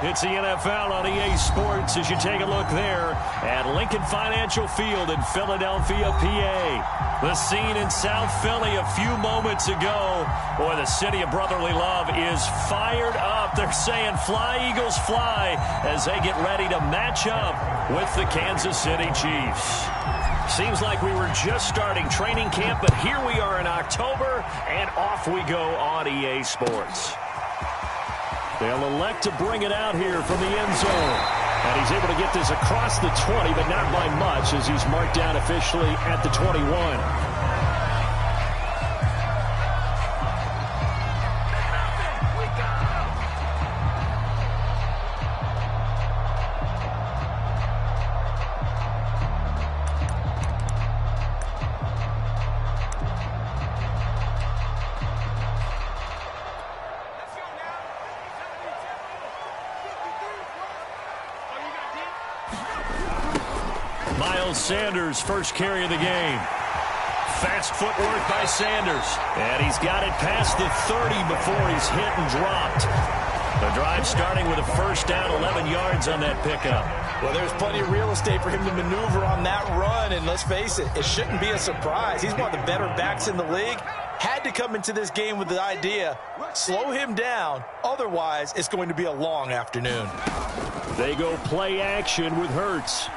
It's the NFL on EA Sports as you take a look there at Lincoln Financial Field in Philadelphia, PA. The scene in South Philly a few moments ago. Boy, the city of brotherly love is fired up. They're saying fly, Eagles, fly as they get ready to match up with the Kansas City Chiefs. Seems like we were just starting training camp, but here we are in October, and off we go on EA Sports. They'll elect to bring it out here from the end zone. And he's able to get this across the 20, but not by much as he's marked down officially at the 21. Miles Sanders, first carry of the game. Fast footwork by Sanders. And he's got it past the 30 before he's hit and dropped. The drive starting with a first down, 11 yards on that pickup. Well, there's plenty of real estate for him to maneuver on that run. And let's face it, it shouldn't be a surprise. He's one of the better backs in the league. Had to come into this game with the idea, slow him down. Otherwise, it's going to be a long afternoon. They go play action with Hurts.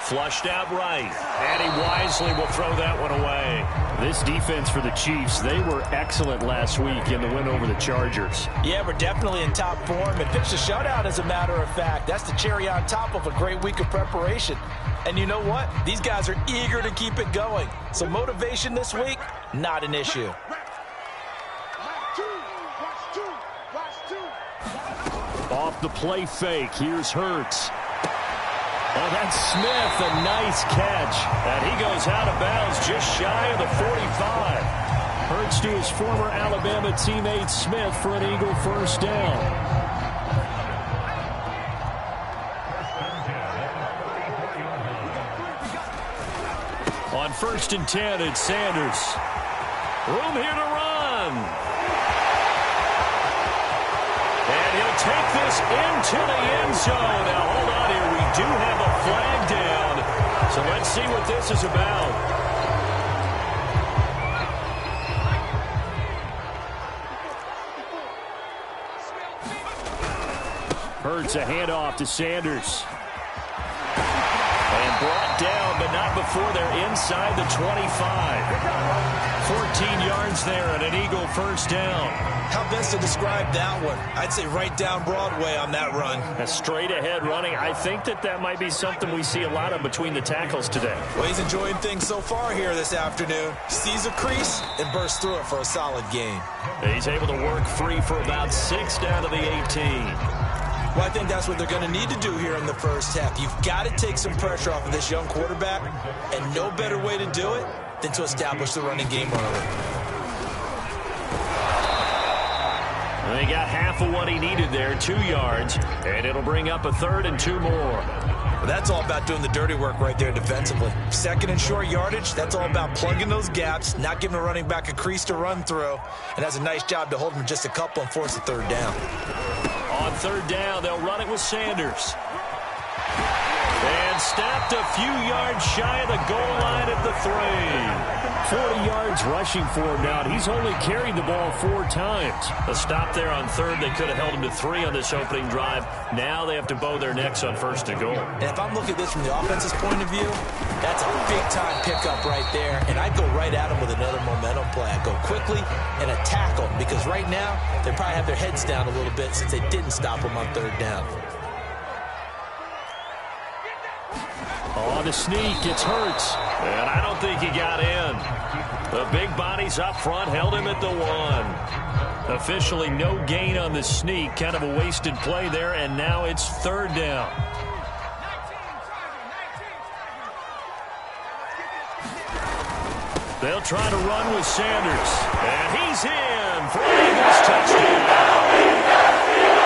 Flushed out right, and he wisely will throw that one away. This defense for the Chiefs, they were excellent last week in the win over the Chargers. Yeah, we're definitely in top form and pitched a shutout, as a matter of fact. That's the cherry on top of a great week of preparation. And you know what? These guys are eager to keep it going. So motivation this week, not an issue. Off the play fake, here's Hurts. Oh, that's Smith, a nice catch. And he goes out of bounds just shy of the 45. Hurts to his former Alabama teammate Smith for an Eagle first down. On 1st and 10, it's Sanders. Room here to run. And he'll take this into the end zone. Now, hold on here. We do have a flag down. So let's see what this is about. Hurts a handoff to Sanders. And brought down, but not before they're inside the 25. 14 yards there and an Eagle first down. How best to describe that one? I'd say right down Broadway on that run. A straight ahead running. I think that might be something we see a lot of between the tackles today. Well, he's enjoying things so far here this afternoon. Sees a crease and bursts through it for a solid gain. He's able to work free for about 6 down to the 18. Well, I think that's what they're going to need to do here in the first half. You've got to take some pressure off of this young quarterback, and no better way to do it than to establish the running game early. They got half of what he needed there, 2 yards, and it'll bring up a 3rd and 2 more. Well, that's all about doing the dirty work right there defensively. 2nd and short yardage, that's all about plugging those gaps, not giving a running back a crease to run through, and that's a nice job to hold him just a couple and force a 3rd down. On 3rd down, they'll run it with Sanders. And stopped a few yards shy of the goal line at the 3. 40 yards rushing for him now. He's only carried the ball 4 times. A stop there on 3rd. They could have held him to 3 on this opening drive. Now they have to bow their necks on 1st and goal. And if I'm looking at this from the offense's point of view, that's a big-time pickup right there. And I'd go right at him with another momentum play. I'd go quickly and attack them because right now they probably have their heads down a little bit since they didn't stop him on 3rd down. On the sneak, it's Hurts. And I don't think he got in. The big bodies up front held him at the 1. Officially no gain on the sneak. Kind of a wasted play there, and now it's 3rd down. They'll try to run with Sanders. And he's in for an Eagles touchdown.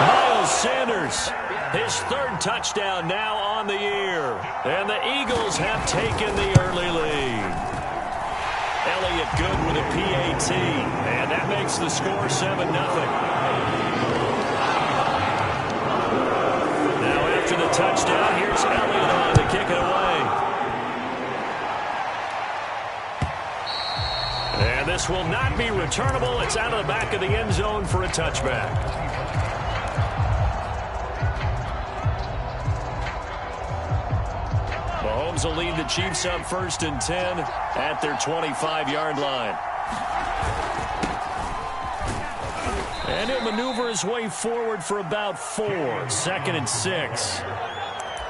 Miles Sanders, his 3rd touchdown now on the year. And the Eagles have taken the early lead. Elliott good with a PAT. And that makes the score 7-0. a touchdown. Here's Elliott on to kick it away. And this will not be returnable. It's out of the back of the end zone for a touchback. Mahomes will lead the Chiefs up 1st and 10 at their 25-yard line. And he'll maneuver his way forward for about 4. 2nd and 6.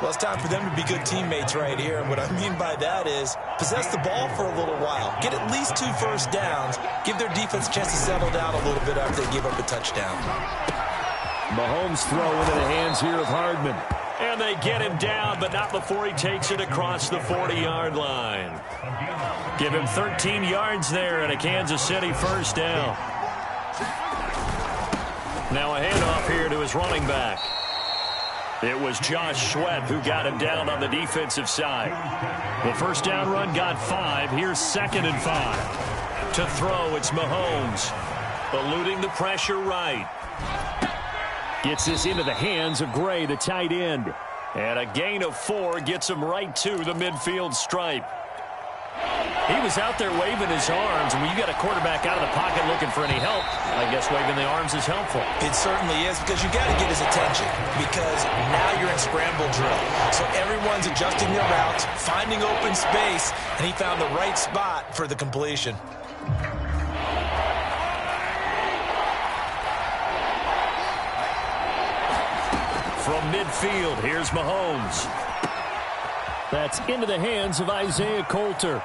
Well, it's time for them to be good teammates right here. And what I mean by that is possess the ball for a little while. Get at least 2 first downs. Give their defense a chance to settle down a little bit after they give up a touchdown. Mahomes throw into the hands here of Hardman. And they get him down, but not before he takes it across the 40-yard line. Give him 13 yards there and a Kansas City first down. Now a handoff here to his running back. It was Josh Sweat who got him down on the defensive side. The first down run got 5. Here's 2nd and 5. To throw, it's Mahomes. Eluding the pressure right. Gets this into the hands of Gray, the tight end. And a gain of 4 gets him right to the midfield stripe. He was out there waving his arms, and when you got a quarterback out of the pocket looking for any help, I guess waving the arms is helpful. It certainly is, because you got to get his attention, because now you're in scramble drill. So everyone's adjusting their routes, finding open space, and he found the right spot for the completion. From midfield, here's Mahomes. That's into the hands of Isaiah Coulter.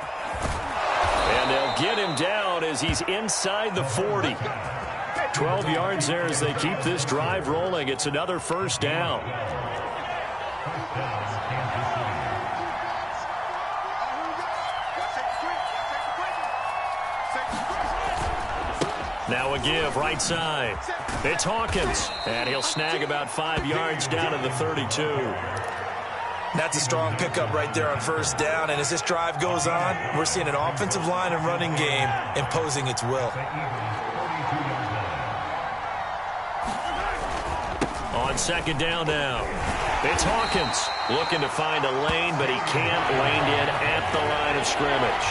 And they'll get him down as he's inside the 40. 12 yards there as they keep this drive rolling. It's another first down. Now a give right side. It's Hawkins. And he'll snag about 5 yards down to the 32. That's a strong pickup right there on first down. And as this drive goes on, we're seeing an offensive line and running game imposing its will. On second down now, it's Hawkins looking to find a lane, but he can't land in at the line of scrimmage.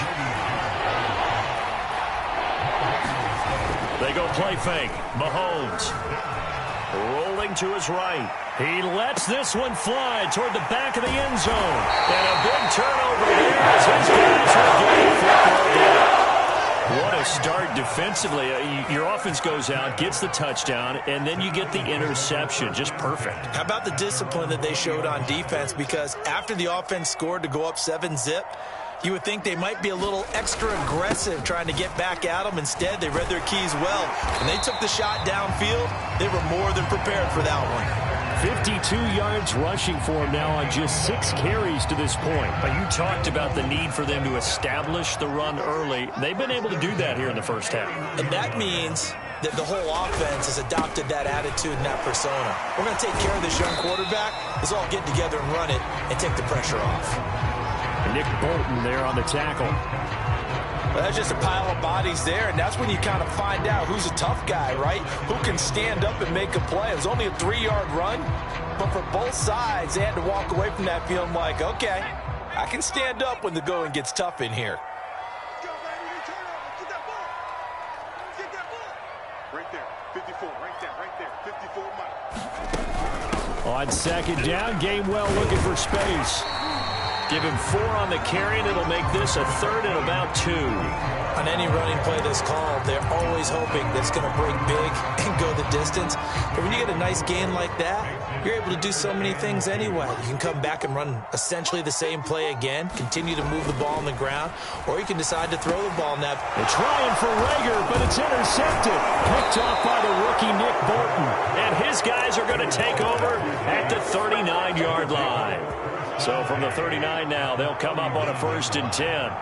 They go play fake. Mahomes rolling to his right. He lets this one fly toward the back of the end zone. And a big turnover here as his guys are getting football down. What a start defensively. Your offense goes out, gets the touchdown, and then you get the interception. Just perfect. How about the discipline that they showed on defense? Because after the offense scored to go up 7-zip, you would think they might be a little extra aggressive trying to get back at them. Instead, they read their keys well. When they took the shot downfield, they were more than prepared for that one. 52 yards rushing for him now on just 6 carries to this point. But you talked about the need for them to establish the run early. They've been able to do that here in the first half. And that means that the whole offense has adopted that attitude and that persona. We're going to take care of this young quarterback. Let's all get together and run it and take the pressure off. Nick Bolton there on the tackle. Well, that's just a pile of bodies there, and that's when you kind of find out who's a tough guy, right? Who can stand up and make a play. It was only a 3-yard run, but for both sides, they had to walk away from that feeling like, okay, I can stand up when the going gets tough in here. Right there, 54, right there, 54 On second down, Gainwell looking for space. Give him 4 on the carry, and it'll make this a 3rd and about 2. On any running play that's called, they're always hoping that it's going to break big and go the distance. But when you get a nice gain like that, you're able to do so many things anyway. You can come back and run essentially the same play again, continue to move the ball on the ground, or you can decide to throw the ball in that. They're trying for Reagor, but it's intercepted. Picked off by the rookie Nick Bolton. And his guys are going to take over at the 39-yard line. So from the 39 now, they'll come up on a 1st and 10.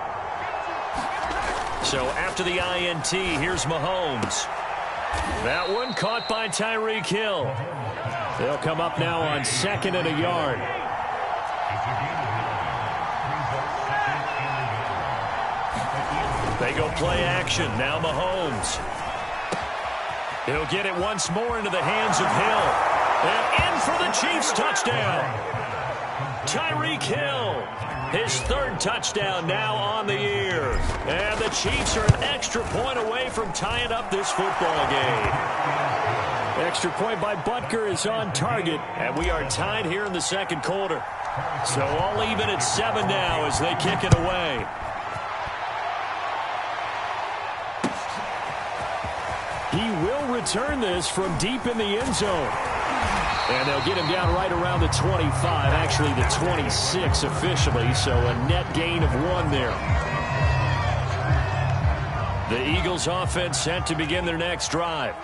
So after the INT, here's Mahomes. That one caught by Tyreek Hill. They'll come up now on 2nd and a yard. They go play action. Now Mahomes. He'll get it once more into the hands of Hill. And in for the Chiefs touchdown. Tyreek Hill, his third touchdown now on the year. And the Chiefs are an extra point away from tying up this football game. Extra point by Butker is on target, and we are tied here in the second quarter. So all even at 7 now as they kick it away. He will return this from deep in the end zone. And they'll get him down right around the 25, actually the 26 officially, so a net gain of 1 there. The Eagles offense set to begin their next drive.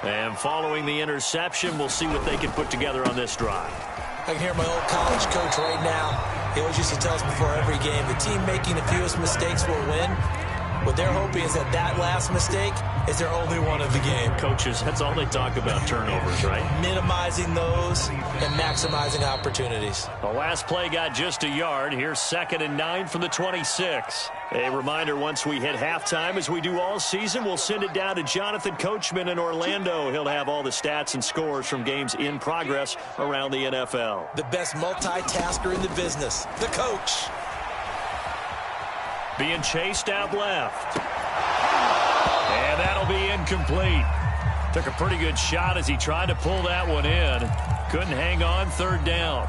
And following the interception, we'll see what they can put together on this drive. I can hear my old college coach right now. He always used to tell us before every game, the team making the fewest mistakes will win. What they're hoping is that last mistake is their only one of the game. Coaches, that's all they talk about, turnovers, right? Minimizing those and maximizing opportunities. The last play got just a yard. Here's 2nd and 9 from the 26. A reminder, once we hit halftime, as we do all season, we'll send it down to Jonathan Coachman in Orlando. He'll have all the stats and scores from games in progress around the NFL. The best multitasker in the business, the coach. Being chased out left. And that'll be incomplete. Took a pretty good shot as he tried to pull that one in. Couldn't hang on, 3rd down.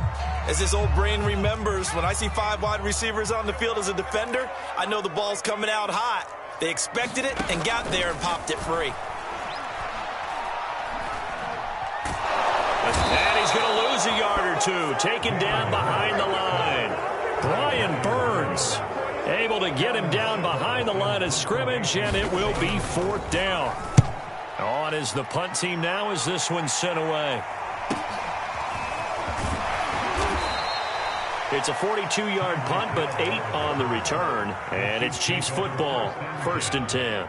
As this old brain remembers, when I see 5 wide receivers on the field as a defender, I know the ball's coming out hot. They expected it and got there and popped it free. And he's going to lose a yard or 2. Taken down behind the line. Brian Burns able to get him down behind the line of scrimmage, and it will be 4th down. On is the punt team now as this one's sent away. It's a 42-yard punt, but 8 on the return. And it's Chiefs football, 1st and 10.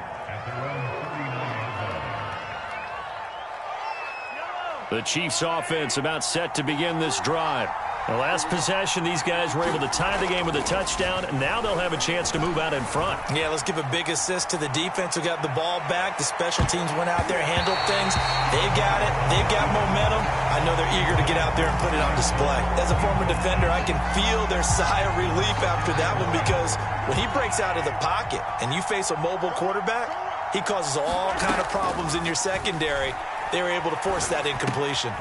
The Chiefs offense about set to begin this drive. The last possession, these guys were able to tie the game with a touchdown, and now they'll have a chance to move out in front. Yeah, let's give a big assist to the defense who got the ball back. The special teams went out there, handled things. They've got it. They've got momentum. I know they're eager to get out there and put it on display. As a former defender, I can feel their sigh of relief after that one, because when he breaks out of the pocket and you face a mobile quarterback, he causes all kind of problems in your secondary. They were able to force that incompletion.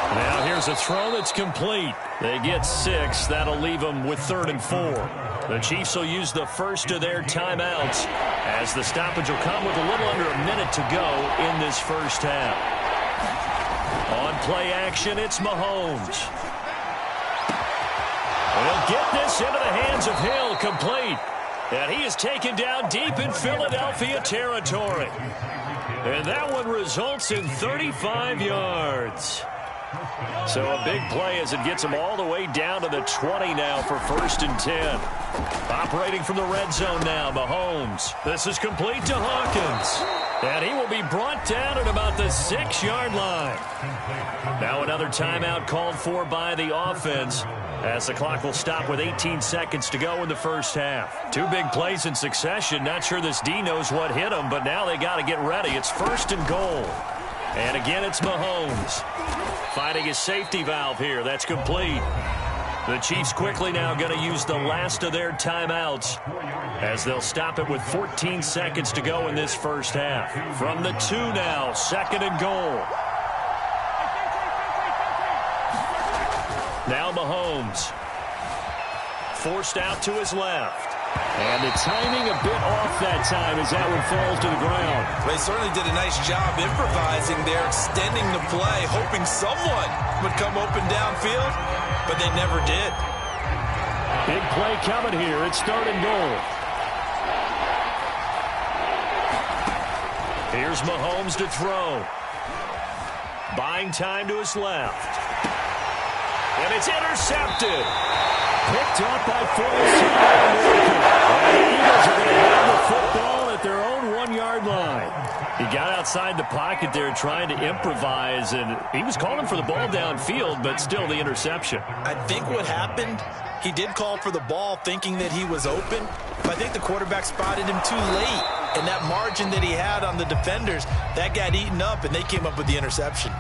Now here's a throw that's complete. They get 6. That'll leave them with 3rd and 4. The Chiefs will use the first of their timeouts as the stoppage will come with a little under a minute to go in this first half. On play action, it's Mahomes. He'll get this into the hands of Hill, complete. And he is taken down deep in Philadelphia territory. And that one results in 35 yards. So a big play as it gets him all the way down to the 20 now for 1st and 10. Operating from the red zone now, Mahomes. This is complete to Hawkins. And he will be brought down at about the 6-yard line. Now another timeout called for by the offense as the clock will stop with 18 seconds to go in the first half. 2 big plays in succession. Not sure this D knows what hit him, but now they got to get ready. It's 1st and goal. And again, it's Mahomes. Finding his safety valve here. That's complete. The Chiefs quickly now going to use the last of their timeouts as they'll stop it with 14 seconds to go in this first half. From the 2 now, 2nd and goal. Now Mahomes. Forced out to his left. And the timing a bit off that time as that one falls to the ground. They certainly did a nice job improvising there, extending the play, hoping someone would come open downfield, but they never did. Big play coming here. It's 3rd and goal. Here's Mahomes to throw. Buying time to his left. And it's intercepted. Picked up by Forrest. And the Eagles are going to have the football at their own 1-yard line. He got outside the pocket there trying to improvise, and he was calling for the ball downfield, but still the interception. I think what happened, he did call for the ball thinking that he was open, but I think the quarterback spotted him too late. And that margin that he had on the defenders, that got eaten up, and they came up with the interception.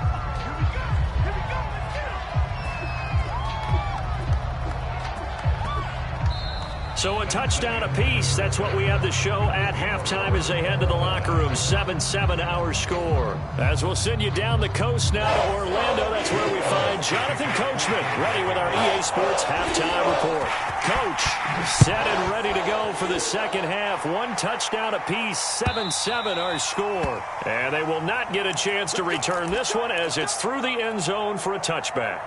So a touchdown apiece. That's what we have the show at halftime as they head to the locker room. 7-7 our score. As we'll send you down the coast now to Orlando, that's where we find Jonathan Coachman, ready with our EA Sports halftime report. Coach, set and ready to go for the second half. One touchdown apiece, 7-7 our score. And they will not get a chance to return this one as it's through the end zone for a touchback.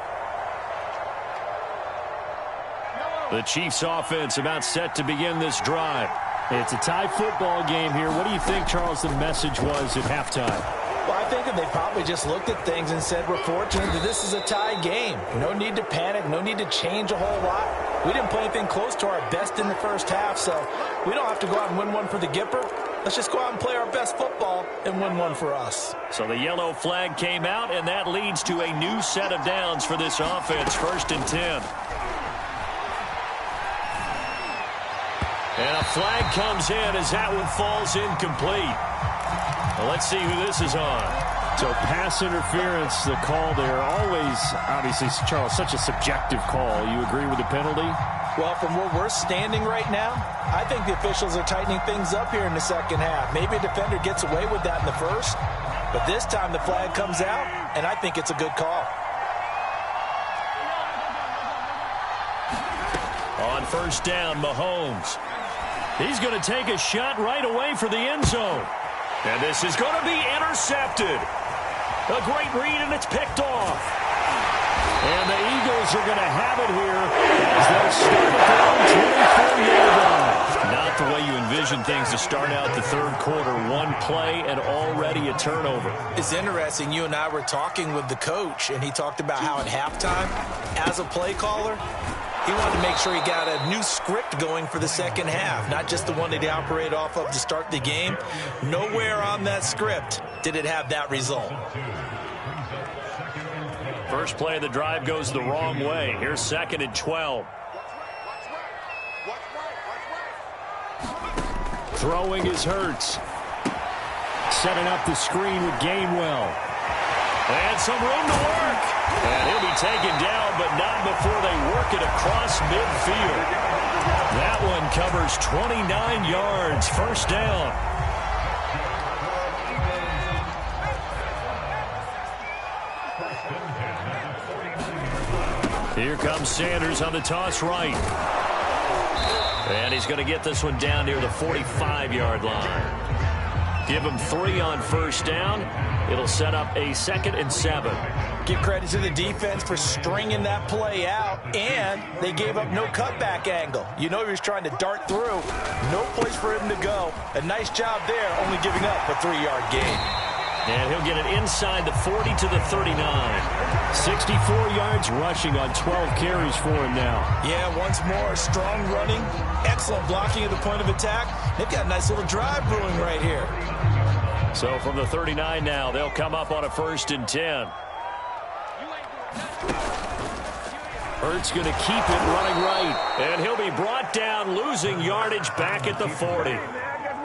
The Chiefs offense about set to begin this drive. It's a tie football game here. What do you think, Charles, the message was at halftime? Well, I think that they probably just looked at things and said, we're fortunate that this is a tie game. No need to panic, no need to change a whole lot. We didn't play anything close to our best in the first half, so we don't have to go out and win one for the Gipper. Let's just go out and play our best football and win one for us. So the yellow flag came out, and that leads to a new set of downs for this offense, 1st and 10. And a flag comes in as that one falls incomplete. Well, let's see who this is on. So pass interference, the call there. Always, obviously, Charles, such a subjective call. You agree with the penalty? Well, from where we're standing right now, I think the officials are tightening things up here in the second half. Maybe a defender gets away with that in the first, but this time the flag comes out, and I think it's a good call. On 1st down, Mahomes. He's going to take a shot right away for the end zone. And this is going to be intercepted. A great read, and it's picked off. And the Eagles are going to have it here as they'll start at their own 24-yard line. Not the way you envision things to start out the third quarter. One play and already a turnover. It's interesting. You and I were talking with the coach, and he talked about how at halftime, as a play caller, he wanted to make sure he got a new script going for the second half, not just the one that he operated off of to start the game. Nowhere on that script did it have that result. First play of the drive goes the wrong way. Here's 2nd and 12. Throwing is Hurts. Setting up the screen with Gainwell. And some room to work. And he'll be taken down, but not before they work it across midfield. That one covers 29 yards. 1st down. Here comes Sanders on the toss right. And he's going to get this one down near the 45-yard line. Give him 3 on 1st down. It'll set up a 2nd and 7. Give credit to the defense for stringing that play out, and they gave up no cutback angle. You know he was trying to dart through. No place for him to go. A nice job there, only giving up a 3-yard gain. And he'll get it inside the 40 to the 39. 64 yards rushing on 12 carries for him now. Yeah, once more, strong running, excellent blocking at the point of attack. They've got a nice little drive brewing right here. So from the 39 now, they'll come up on a 1st and 10. Hurts going to keep it running right. And he'll be brought down, losing yardage back at the 40.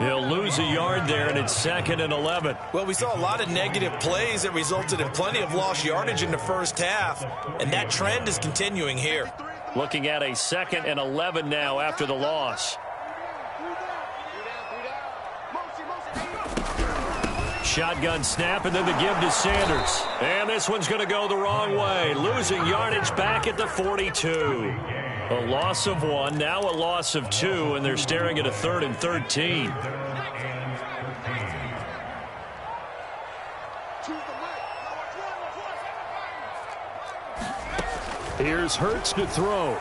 He'll lose a yard there, and it's 2nd and 11. Well, we saw a lot of negative plays that resulted in plenty of lost yardage in the first half, and that trend is continuing here. Looking at a 2nd and 11 now after the loss. Shotgun snap, and then the give to Sanders. And this one's going to go the wrong way. Losing yardage back at the 42. A loss of 1, now a loss of 2, and they're staring at a 3rd and 13. Here's Hurts to throw.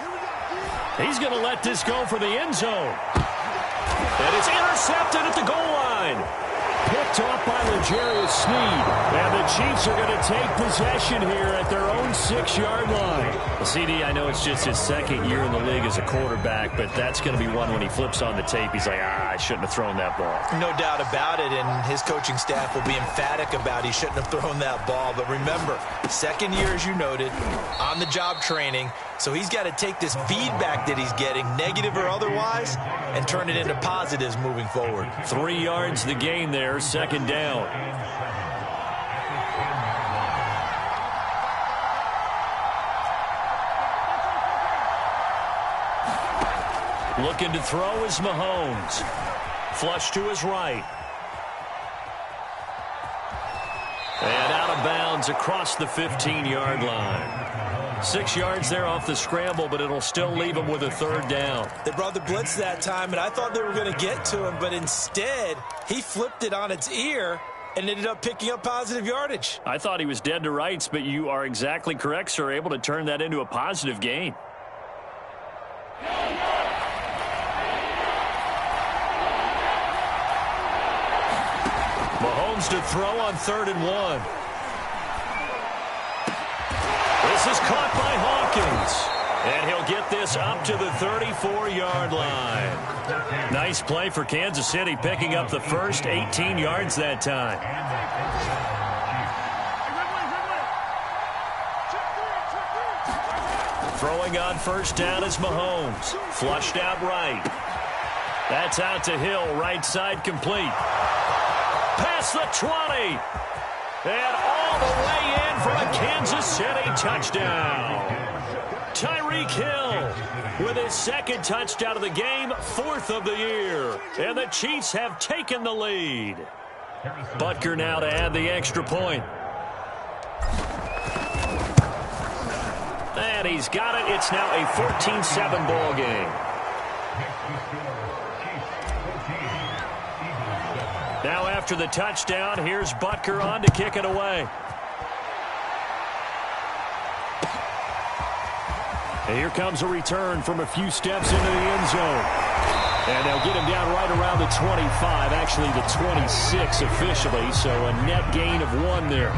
He's going to let this go for the end zone. And it's intercepted at the goal line. Picked off by L'Jarius Sneed. And the Chiefs are going to take possession here at their own 6-yard line. Well, CD, I know it's just his 2nd year in the league as a quarterback, but that's going to be one when he flips on the tape. He's like, I shouldn't have thrown that ball. No doubt about it, and his coaching staff will be emphatic about he shouldn't have thrown that ball. But remember, 2nd year, as you noted, on-the-job training. So he's got to take this feedback that he's getting, negative or otherwise, and turn it into positives moving forward. 3 yards the gain there, 2nd down. Looking to throw is Mahomes. Flush to his right. And out of bounds across the 15-yard line. 6 yards there off the scramble, but it'll still leave him with a third down. They brought the blitz that time, and I thought they were going to get to him, but instead he flipped it on its ear and ended up picking up positive yardage. I thought he was dead to rights, but you are exactly correct, sir, able to turn that into a positive gain. Mahomes to throw on 3rd and 1. This is caught by Hawkins. And he'll get this up to the 34-yard line. Nice play for Kansas City, picking up the first 18 yards that time. Throwing on first down is Mahomes. Flushed out right. That's out to Hill, right side complete. Past the 20. And all the way in for a Kansas City touchdown. Tyreek Hill with his second touchdown of the game, 4th of the year. And the Chiefs have taken the lead. Butker now to add the extra point. And he's got it. It's now a 14-7 ball game. Now after the touchdown, here's Butker on to kick it away. And here comes a return from a few steps into the end zone. And they'll get him down right around the 25, actually the 26 officially, so a net gain of 1 there.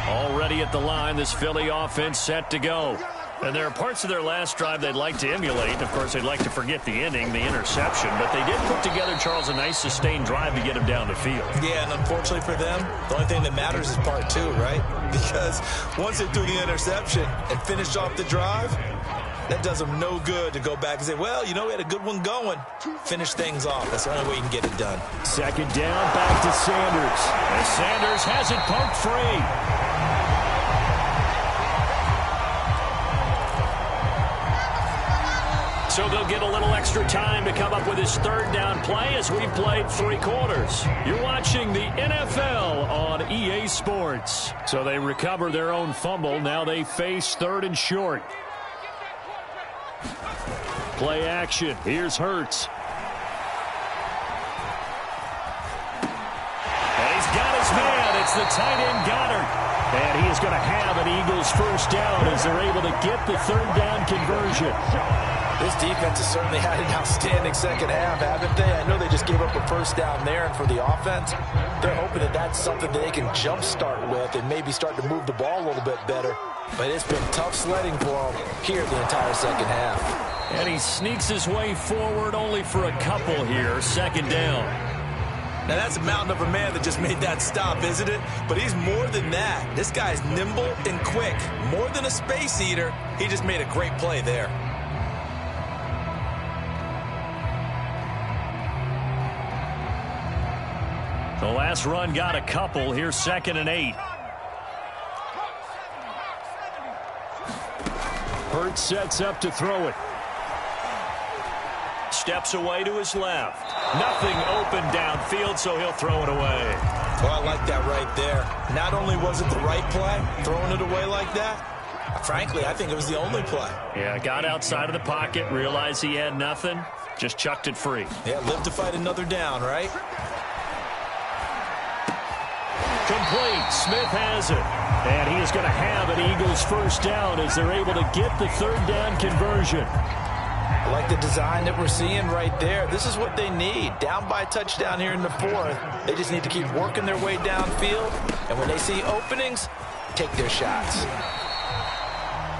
Already at the line, this Philly offense set to go. And there are parts of their last drive they'd like to emulate. Of course, they'd like to forget the ending, the interception. But they did put together, Charles, a nice sustained drive to get him down the field. Yeah, and unfortunately for them, the only thing that matters is part 2, right? Because once they threw the interception and finished off the drive, that does them no good to go back and say, well, you know, we had a good one going. Finish things off. That's the only way you can get it done. Second down, back to Sanders. And Sanders has it poked free. So they'll get a little extra time to come up with his 3rd down play as we've played 3 quarters. You're watching the NFL on EA Sports. So they recover their own fumble. Now they face 3rd and short. Play action. Here's Hurts. And he's got his man. It's the tight end Goddard. And he is going to have an Eagles first down as they're able to get the 3rd down conversion. This defense has certainly had an outstanding second half, haven't they? I know they just gave up a first down there, and for the offense, they're hoping that that's something that they can jumpstart with and maybe start to move the ball a little bit better. But it's been tough sledding for them here the entire second half. And he sneaks his way forward only for a couple here, 2nd down. Now, that's a mountain of a man that just made that stop, isn't it? But he's more than that. This guy's nimble and quick. More than a space eater, he just made a great play there. The last run got a couple. Here's 2nd and 8. Hurts sets up to throw it. Steps away to his left. Nothing open downfield, so he'll throw it away. Well, I like that right there. Not only was it the right play, throwing it away like that, frankly, I think it was the only play. Yeah, got outside of the pocket, realized he had nothing, just chucked it free. Yeah, live to fight another down, right? Complete. Smith has it. And he is going to have an Eagles first down as they're able to get the 3rd down conversion. I like the design that we're seeing right there. This is what they need. Down by a touchdown here in the 4th. They just need to keep working their way downfield. And when they see openings, take their shots.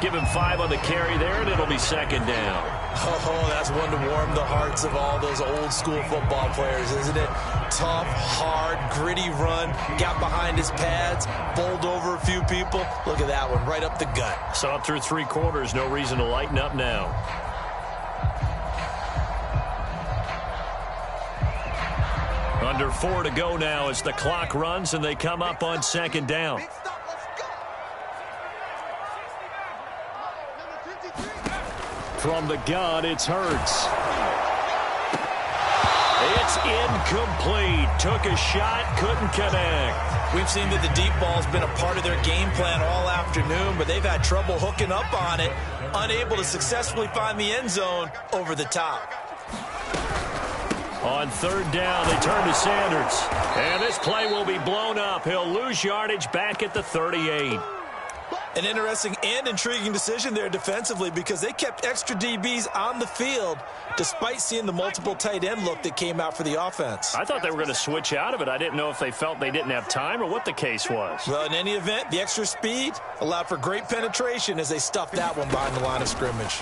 Give him 5 on the carry there, and it'll be 2nd down. Oh, that's one to warm the hearts of all those old school football players, isn't it? Tough, hard, gritty run, got behind his pads, bowled over a few people. Look at that one, right up the gut. So up through 3 quarters, no reason to lighten up now. Under 4 to go now as the clock runs and they come up on 2nd down. From the gun, it's Hurts. It's incomplete. Took a shot, couldn't connect. We've seen that the deep ball's been a part of their game plan all afternoon, but they've had trouble hooking up on it, unable to successfully find the end zone over the top. On third down, they turn to Sanders. And this play will be blown up. He'll lose yardage back at the 38. An interesting and intriguing decision there defensively because they kept extra DBs on the field despite seeing the multiple tight end look that came out for the offense. I thought they were going to switch out of it. I didn't know if they felt they didn't have time or what the case was. Well, in any event, the extra speed allowed for great penetration as they stuffed that one behind the line of scrimmage.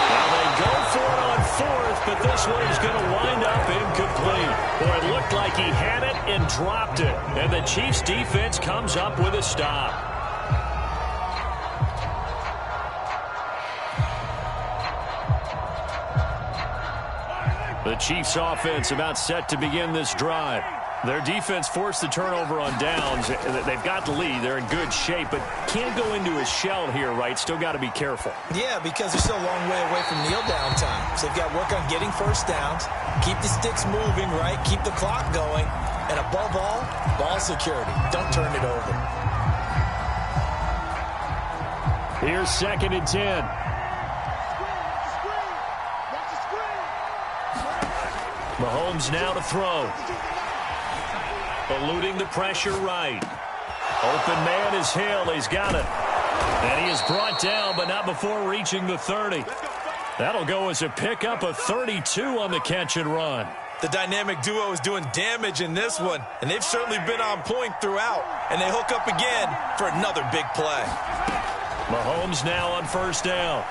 Now they go for it on fourth, but this one is going to wind up incomplete. Boy, it looked like he had it and dropped it. And the Chiefs defense comes up with a stop. The Chiefs offense about set to begin this drive. Their defense forced the turnover on downs. They've got the lead. They're in good shape, but can't go into a shell here, right? Still got to be careful. Yeah, because they're still a long way away from kneel down time. So they've got to work on getting first downs, keep the sticks moving, right? Keep the clock going. And above all, ball security. Don't turn it over. Here's 2nd and 10. Mahomes now to throw. Eluding the pressure right. Open man is Hill. He's got it. And he is brought down, but not before reaching the 30. That'll go as a pickup of 32 on the catch and run. The dynamic duo is doing damage in this one, and they've certainly been on point throughout. And they hook up again for another big play. Mahomes now on first down.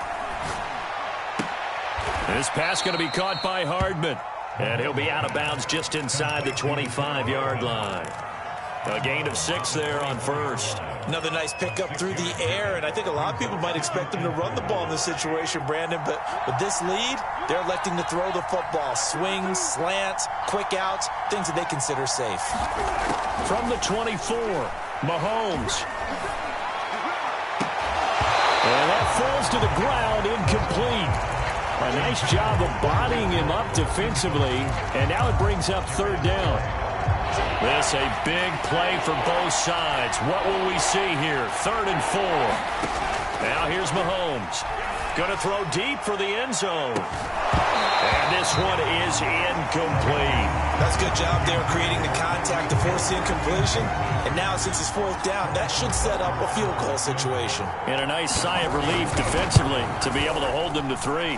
This pass going to be caught by Hardman. And he'll be out of bounds just inside the 25-yard line. A gain of 6 there on first. Another nice pickup through the air, and I think a lot of people might expect them to run the ball in this situation, Brandon, but with this lead, they're electing to throw the football. Swings, slants, quick outs, things that they consider safe. From the 24, Mahomes. And that falls to the ground, incomplete. A nice job of bodying him up defensively, and now it brings up third down. This a big play for both sides. What will we see here? 3rd and 4. Now here's Mahomes. Going to throw deep for the end zone. And this one is incomplete. That's a good job there creating the contact to force the incompletion. And now since it's 4th down, that should set up a field goal situation. And a nice sigh of relief defensively to be able to hold them to 3.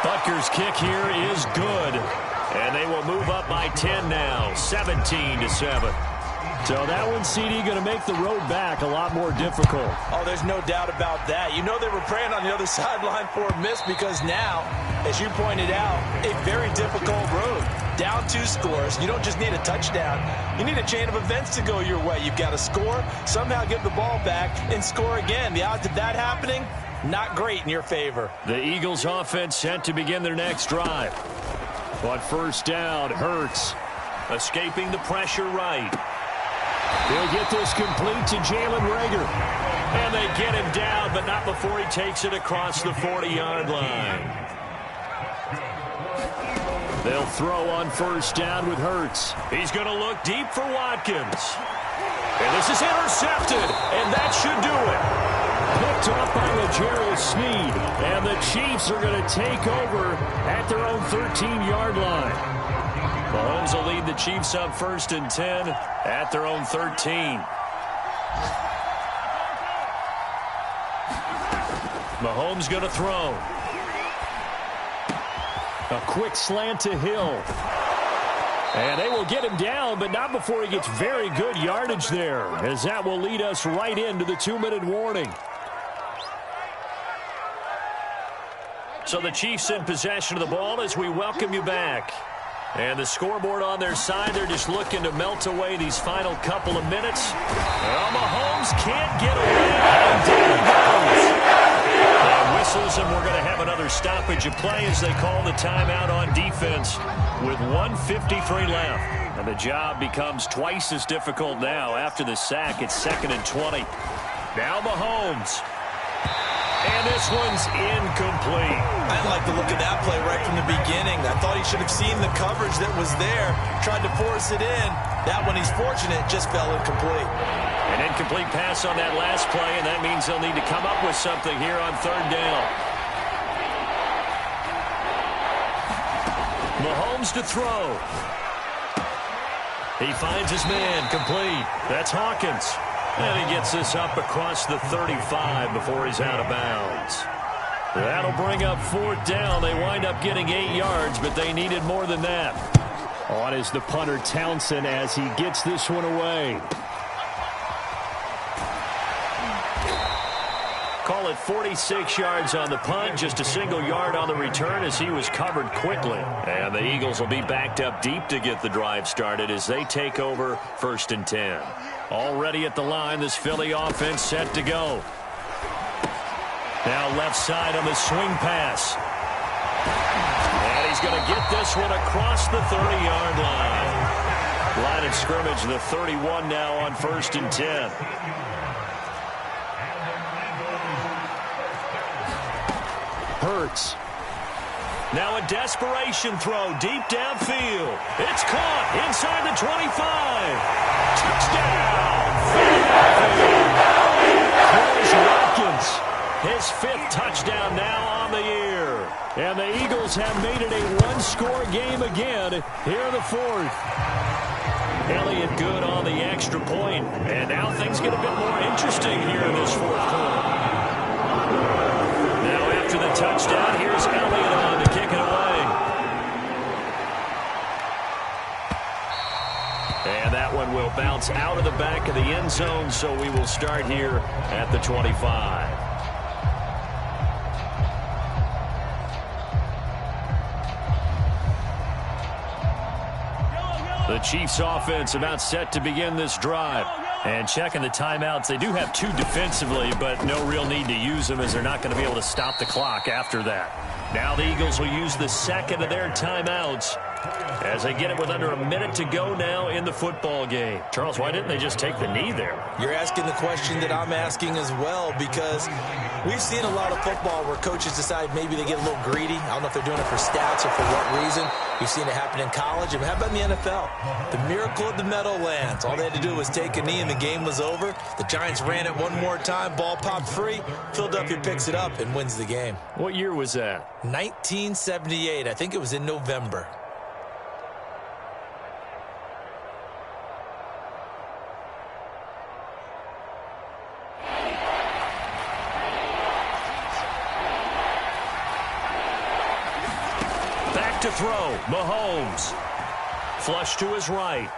Butker's kick here is good. And they will move up by 10 now, 17-7. So that one, CD, going to make the road back a lot more difficult. Oh, there's no doubt about that. You know they were praying on the other sideline for a miss because now, as you pointed out, a very difficult road. Down 2 scores. You don't just need a touchdown. You need a chain of events to go your way. You've got to score, somehow get the ball back, and score again. The odds of that happening, not great in your favor. The Eagles offense set to begin their next drive. On first down, Hurts escaping the pressure right. They'll get this complete to Jalen Reagor. And they get him down, but not before he takes it across the 40-yard line. They'll throw on first down with Hurts. He's going to look deep for Watkins. And this is intercepted, and that should do it. Picked up by L'Jarius Sneed, and the Chiefs are going to take over at their own 13-yard line. Mahomes will lead the Chiefs up 1st and 10 at their own 13. Mahomes going to throw. A quick slant to Hill. And they will get him down, but not before he gets very good yardage there, as that will lead us right into the 2-minute warning. So the Chiefs in possession of the ball as we welcome you back. And the scoreboard on their side, they're just looking to melt away these final couple of minutes. Well, Mahomes can't get away, and down goes. And whistles, and we're going to have another stoppage of play as they call the timeout on defense with 1:53 left. And the job becomes twice as difficult now after the sack. It's 2nd and 20. Now Mahomes. And this one's incomplete. I didn't like the look of that play right from the beginning. I thought he should have seen the coverage that was there, tried to force it in. That one, he's fortunate, just fell incomplete. An incomplete pass on that last play, and that means they'll need to come up with something here on third down. Mahomes to throw. He finds his man, complete. That's Hawkins. And he gets this up across the 35 before he's out of bounds. That'll bring up fourth down. They wind up getting 8 yards, but they needed more than that. On is the punter, Townsend, as he gets this one away. Call it 46 yards on the punt, just a single yard on the return as he was covered quickly. And the Eagles will be backed up deep to get the drive started as they take over 1st and 10. Already at the line, this Philly offense set to go. Now left side on the swing pass. And he's going to get this one across the 30-yard line. Line of scrimmage, the 31 now on 1st and 10. Hurts. Now a desperation throw deep downfield. It's caught inside the 25. Touchdown! Here's Watkins. His 5th touchdown now on the year. And the Eagles have made it a one-score game again here in the 4th. Elliott good on the extra point. And now things get a bit more interesting here in this 4th quarter. Now after the touchdown, here's Elliott on to kick it away. And that one will bounce out of the back of the end zone, so we will start here at the 25. The Chiefs offense about set to begin this drive. And checking the timeouts, they do have 2 defensively, but no real need to use them as they're not going to be able to stop the clock after that. Now the Eagles will use the 2nd of their timeouts as they get it with under a minute to go now in the football game. Charles, why didn't they just take the knee there? You're asking the question that I'm asking as well, because we've seen a lot of football where coaches decide maybe they get a little greedy. I don't know if they're doing it for stats or for what reason. We've seen it happen in college. And how about in the NFL? The miracle of the Meadowlands. All they had to do was take a knee and the game was over. The Giants ran it one more time. Ball popped free. Philadelphia picks it up and wins the game. What year was that? 1978. I think it was in November. To throw, Mahomes. Flush to his right.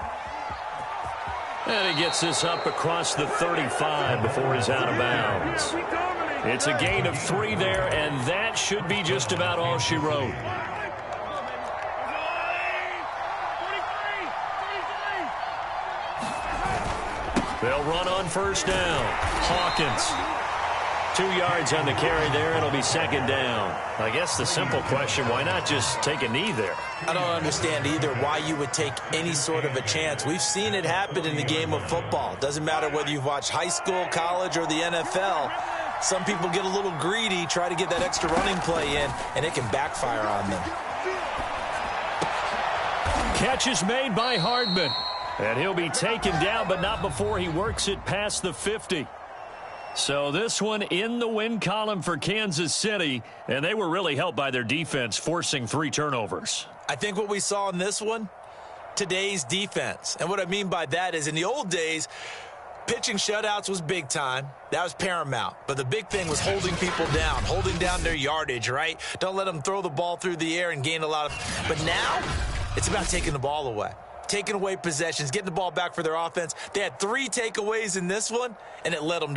And he gets this up across the 35 before he's out of bounds. It's a gain of 3 there, and that should be just about all she wrote. They'll run on 1st down. Hawkins. 2 yards on the carry there. It'll be 2nd down. I guess the simple question, why not just take a knee there? I don't understand either why you would take any sort of a chance. We've seen it happen in the game of football. Doesn't matter whether you've watched high school, college, or the NFL. Some people get a little greedy, try to get that extra running play in, and it can backfire on them. Catch is made by Hardman. And he'll be taken down, but not before he works it past the 50. So this one in the win column for Kansas City, and they were really helped by their defense, forcing 3 turnovers. I think what we saw in this one, today's defense. And what I mean by that is in the old days, pitching shutouts was big time. That was paramount. But the big thing was holding people down, holding down their yardage, right? Don't let them throw the ball through the air and gain a lot of... But now, it's about taking the ball away. Taking away possessions, getting the ball back for their offense. They had 3 takeaways in this one, and it led them to